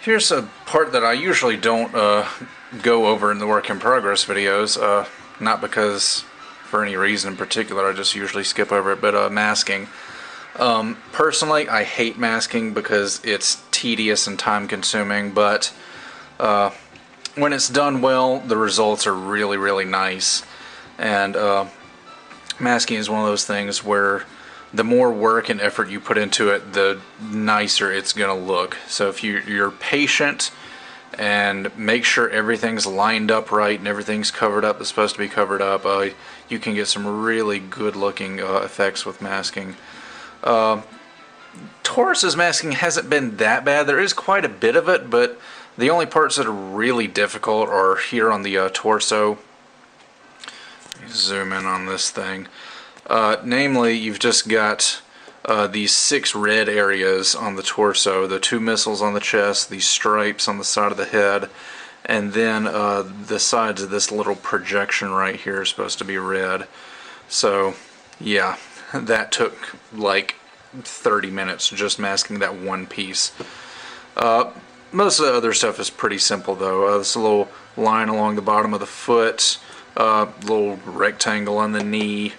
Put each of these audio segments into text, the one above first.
Here's a part that I usually don't go over in the work in progress videos, not because for any reason in particular, I just usually skip over it, but masking. Personally, I hate masking because it's tedious and time consuming, but when it's done well, the results are really, really nice. And masking is one of those things where the more work and effort you put into it, the nicer it's going to look. So if you're patient and make sure everything's lined up right and everything's covered up that's supposed to be covered up, you can get some really good looking effects with masking. Taurus's masking hasn't been that bad. There is quite a bit of it, but the only parts that are really difficult are here on the torso. Let me zoom in on this thing. Namely, you've just got these 6 red areas on the torso, the 2 missiles on the chest, these stripes on the side of the head, and then the sides of this little projection right here is supposed to be red. So, yeah, that took like 30 minutes just masking that one piece. Most of the other stuff is pretty simple though. This little line along the bottom of the foot, little rectangle on the knee.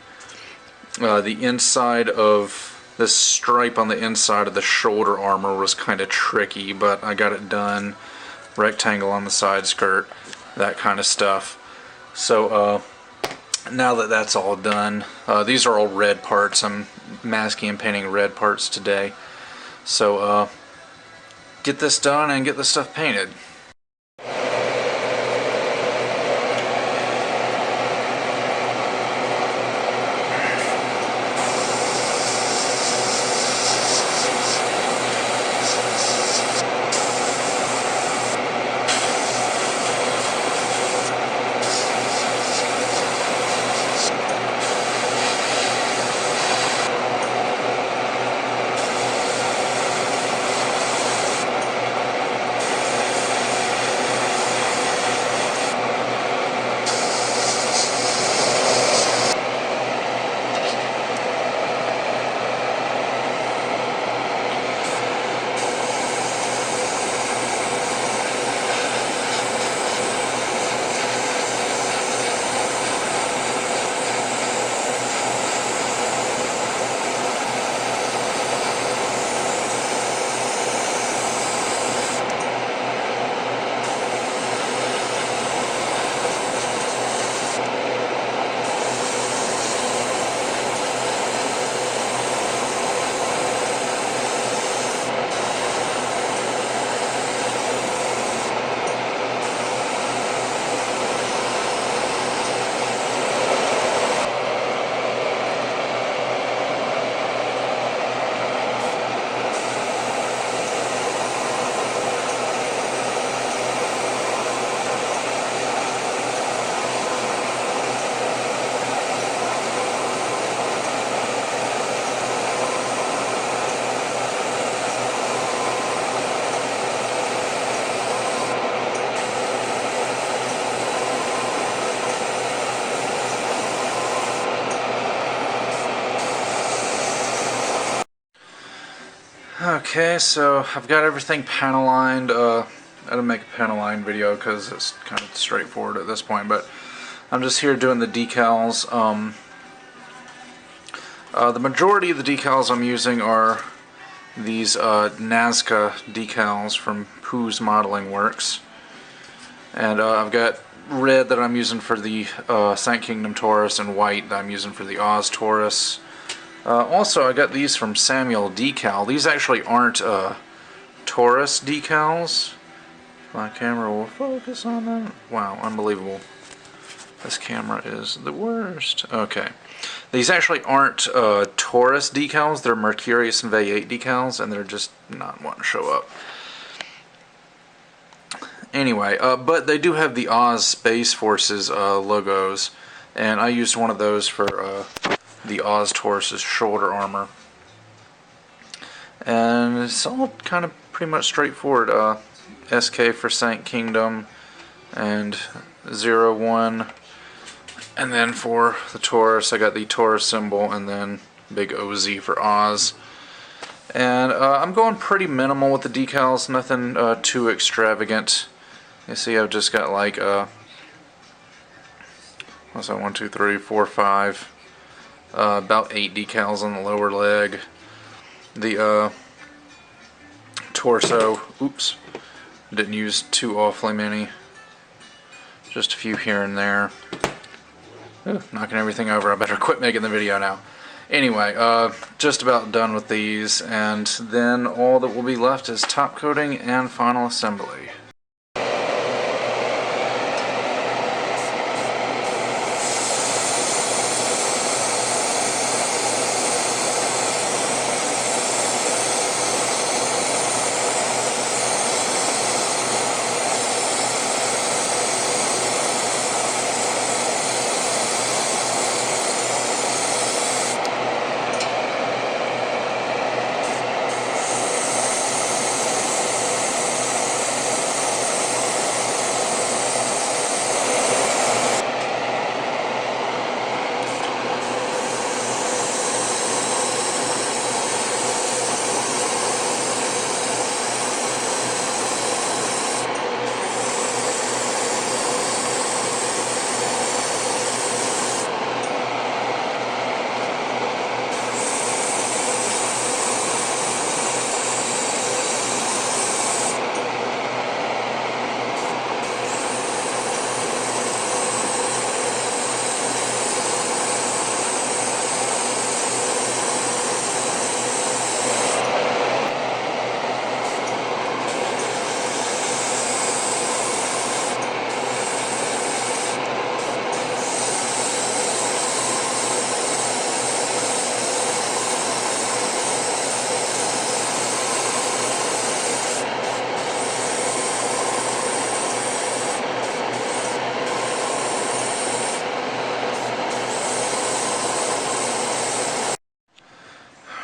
The inside of this stripe on the inside of the shoulder armor was kind of tricky, but I got it done. Rectangle on the side skirt, that kind of stuff. So now that that's all done, these are all red parts. I'm masking and painting red parts today. So get this done and get this stuff painted. Okay, so I've got everything panel lined. I didn't make a panel line video because it's kind of straightforward at this point, but I'm just here doing the decals. The majority of the decals I'm using are these Nazca decals from Pooh's Modeling Works. And I've got red that I'm using for the St. Kingdom Taurus and white that I'm using for the Oz Taurus. Also, I got these from Samuel Decal. These actually aren't Taurus decals. My camera will focus on them. Wow, unbelievable. This camera is the worst. Okay. These actually aren't Taurus decals. They're Mercurius and V8 decals, and they're just not wanting to show up. Anyway, but they do have the Oz Space Forces logos, and I used one of those for the Oz Taurus's shoulder armor. And it's all kind of pretty much straightforward. SK for St. Kingdom and 01. And then for the Taurus, I got the Taurus symbol and then big OZ for Oz. And I'm going pretty minimal with the decals, nothing too extravagant. You see I've just got like, what's that, 1, 2, 3, 4, 5, about 8 decals on the lower leg. The torso, oops, didn't use too awfully many, just a few here and there. Ooh, knocking everything over. I better quit making the video now. Anyway, just about done with these, and then all that will be left is top coating and final assembly.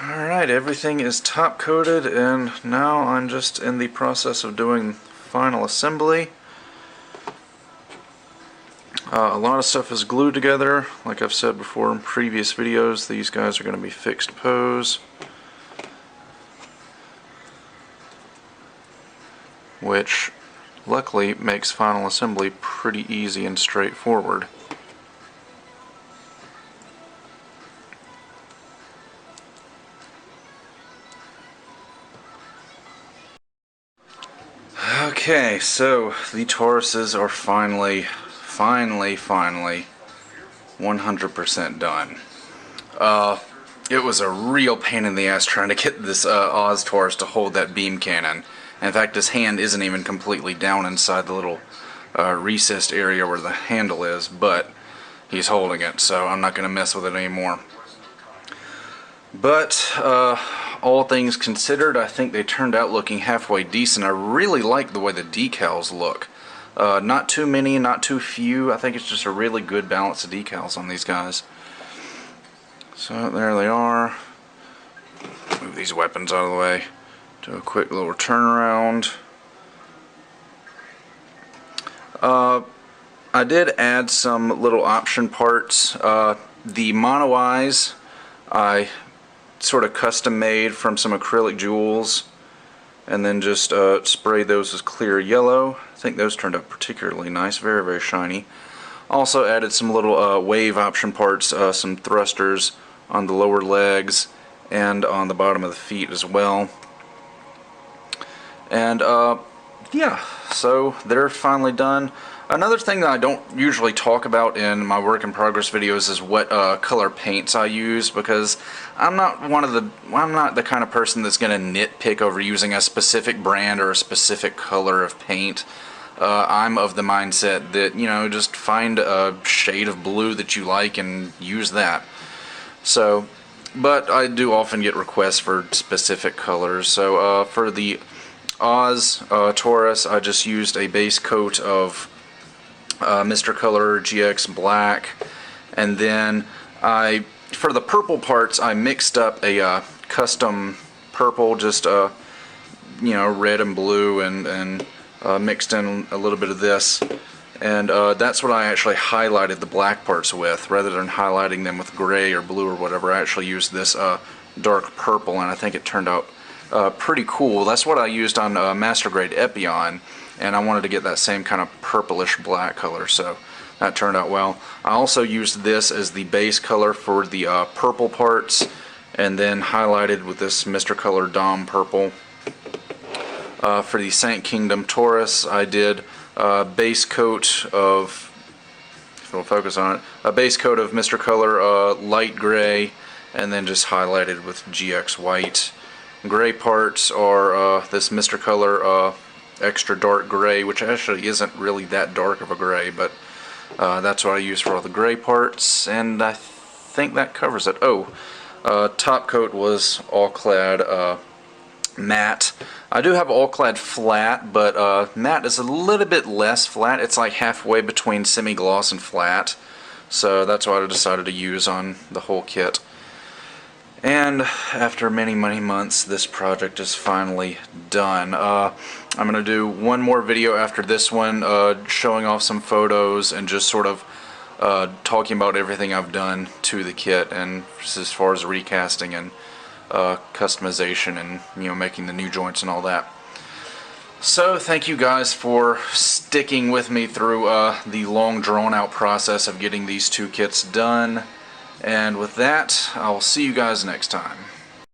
Alright, everything is top coated, and now I'm just in the process of doing final assembly. A lot of stuff is glued together. Like I've said before in previous videos, these guys are going to be fixed pose, which luckily makes final assembly pretty easy and straightforward. Okay, so the Tauruses are finally 100% done. It was a real pain in the ass trying to get this Oz Taurus to hold that beam cannon. In fact, his hand isn't even completely down inside the little recessed area where the handle is, but he's holding it, so I'm not going to mess with it anymore. But all things considered, I think they turned out looking halfway decent. I really like the way the decals look. Not too many, not too few. I think it's just a really good balance of decals on these guys. So there they are. Move these weapons out of the way. Do a quick little turnaround. I did add some little option parts. The mono eyes I sort of custom made from some acrylic jewels, and then just sprayed those as clear yellow. I think those turned out particularly nice, very, very shiny. Also added some little wave option parts, some thrusters on the lower legs and on the bottom of the feet as well. And yeah, so they're finally done. Another thing that I don't usually talk about in my work in progress videos is what color paints I use, because I'm not the kind of person that's going to nitpick over using a specific brand or a specific color of paint. I'm of the mindset that, you know, just find a shade of blue that you like and use that. So, but I do often get requests for specific colors. So for the Oz Taurus, I just used a base coat of Mr. Color GX Black, and then for the purple parts I mixed up a custom purple, just you know, red and blue, and mixed in a little bit of this, and that's what I actually highlighted the black parts with, rather than highlighting them with gray or blue or whatever. I actually used this dark purple, and I think it turned out pretty cool. That's what I used on Master Grade Epion, and I wanted to get that same kind of purplish black color, so that turned out well. I also used this as the base color for the purple parts, and then highlighted with this Mr. Color Dom purple. For the Saint Kingdom Taurus, I did a base coat of, if we'll focus on it, a base coat of Mr. Color light gray, and then just highlighted with GX white. Gray parts are this Mr. Color extra dark gray, which actually isn't really that dark of a gray, but that's what I use for all the gray parts, and I think that covers it. Oh, top coat was all clad matte. I do have all clad flat, but matte is a little bit less flat. It's like halfway between semi-gloss and flat, so that's what I decided to use on the whole kit. And after many months, this project is finally done. I'm going to do one more video after this one, showing off some photos and just sort of talking about everything I've done to the kit, and as far as recasting and customization and, you know, making the new joints and all that. So thank you guys for sticking with me through the long drawn out process of getting these two kits done. And with that, I'll see you guys next time.